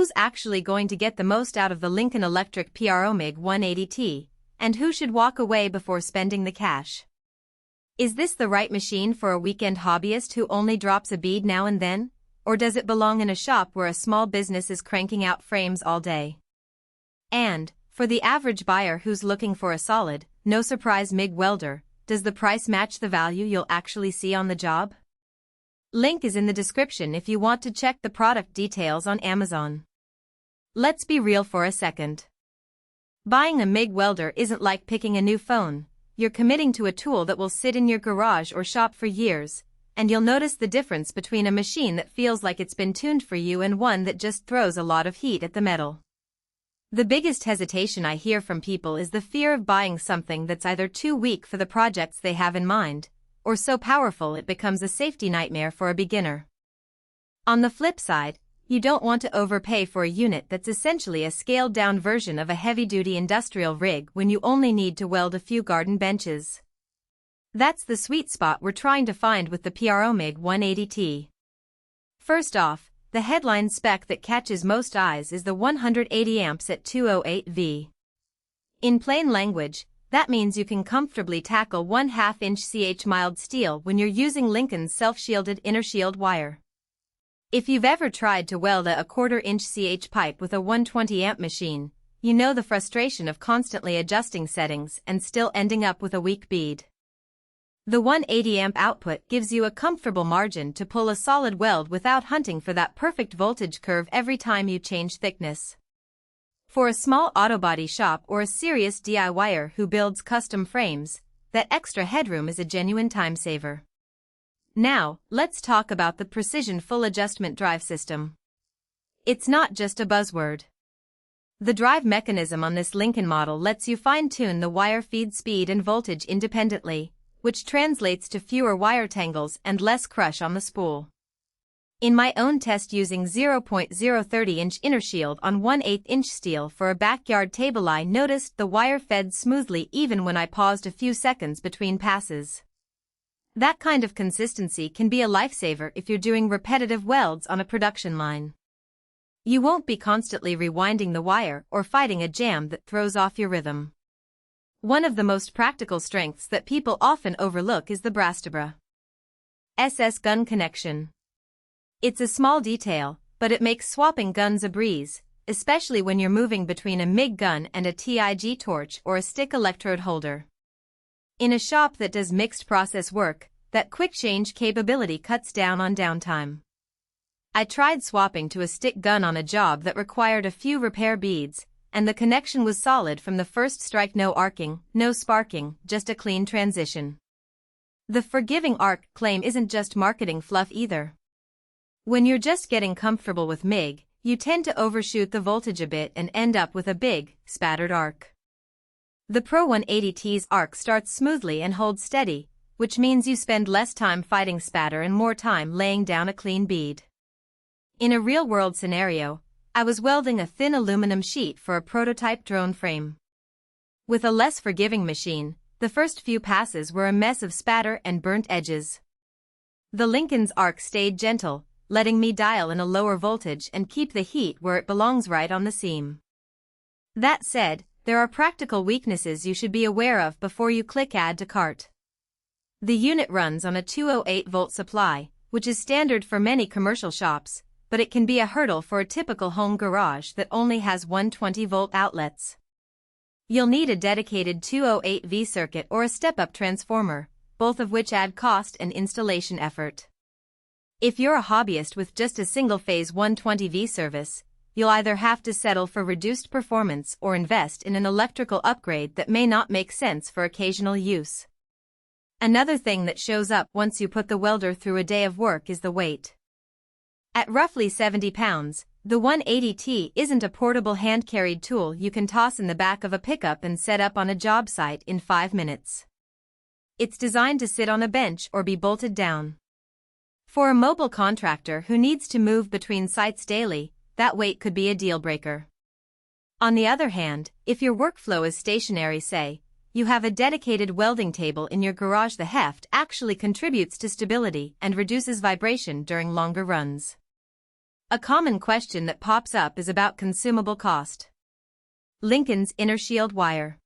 who's actually going to get the most out of the Lincoln Electric PRO MIG 180T, and who should walk away before spending the cash. Is this the right machine for a weekend hobbyist who only drops a bead now and then, or does it belong in a shop where a small business is cranking out frames all day? And, for the average buyer who's looking for a solid, no surprise MIG welder, does the price match the value you'll actually see on the job? Link is in the description if you want to check the product details on Amazon. Let's be real for a second. Buying a MIG welder isn't like picking a new phone. You're committing to a tool that will sit in your garage or shop for years, and you'll notice the difference between a machine that feels like it's been tuned for you and one that just throws a lot of heat at the metal. The biggest hesitation I hear from people is the fear of buying something that's either too weak for the projects they have in mind, or so powerful it becomes a safety nightmare for a beginner. On the flip side, you don't want to overpay for a unit that's essentially a scaled-down version of a heavy-duty industrial rig when you only need to weld a few garden benches. That's the sweet spot we're trying to find with the PRO MIG 180T. First off, the headline spec that catches most eyes is the 180 amps at 208 V. In plain language, that means you can comfortably tackle 1/2-inch mild steel when you're using Lincoln's self-shielded inner shield wire. If you've ever tried to weld a 1/4-inch pipe with a 120 amp machine, you know the frustration of constantly adjusting settings and still ending up with a weak bead. The 180 amp output gives you a comfortable margin to pull a solid weld without hunting for that perfect voltage curve every time you change thickness. For a small auto body shop or a serious DIYer who builds custom frames, that extra headroom is a genuine time saver. Now, let's talk about the Precision Full Adjustment Drive System. It's not just a buzzword. The drive mechanism on this Lincoln model lets you fine-tune the wire feed speed and voltage independently, which translates to fewer wire tangles and less crush on the spool. In my own test using 0.030-inch inner shield on 1/8-inch steel for a backyard table, I noticed the wire fed smoothly even when I paused a few seconds between passes. That kind of consistency can be a lifesaver if you're doing repetitive welds on a production line. You won't be constantly rewinding the wire or fighting a jam that throws off your rhythm. One of the most practical strengths that people often overlook is the Brastebra SS gun connection. It's a small detail, but it makes swapping guns a breeze, especially when you're moving between a MIG gun and a TIG torch or a stick electrode holder. In a shop that does mixed process work, that quick change capability cuts down on downtime. I tried swapping to a stick gun on a job that required a few repair beads, and the connection was solid from the first strike. No arcing, no sparking, just a clean transition. The forgiving arc claim isn't just marketing fluff either. When you're just getting comfortable with MIG, you tend to overshoot the voltage a bit and end up with a big, spattered arc. The Pro 180T's arc starts smoothly and holds steady, which means you spend less time fighting spatter and more time laying down a clean bead. In a real-world scenario, I was welding a thin aluminum sheet for a prototype drone frame. With a less forgiving machine, the first few passes were a mess of spatter and burnt edges. The Lincoln's arc stayed gentle, letting me dial in a lower voltage and keep the heat where it belongs, right on the seam. That said, there are practical weaknesses you should be aware of before you click Add to Cart. The unit runs on a 208-volt supply, which is standard for many commercial shops, but it can be a hurdle for a typical home garage that only has 120-volt outlets. You'll need a dedicated 208V circuit or a step-up transformer, both of which add cost and installation effort. If you're a hobbyist with just a single-phase 120V service, you'll either have to settle for reduced performance or invest in an electrical upgrade that may not make sense for occasional use. Another thing that shows up once you put the welder through a day of work is the weight. At roughly 70 pounds, the 180T isn't a portable hand-carried tool you can toss in the back of a pickup and set up on a job site in 5 minutes. It's designed to sit on a bench or be bolted down. For a mobile contractor who needs to move between sites daily, that weight could be a deal-breaker. On the other hand, if your workflow is stationary, say, you have a dedicated welding table in your garage, the heft actually contributes to stability and reduces vibration during longer runs. A common question that pops up is about consumable cost. Lincoln's inner shield wire.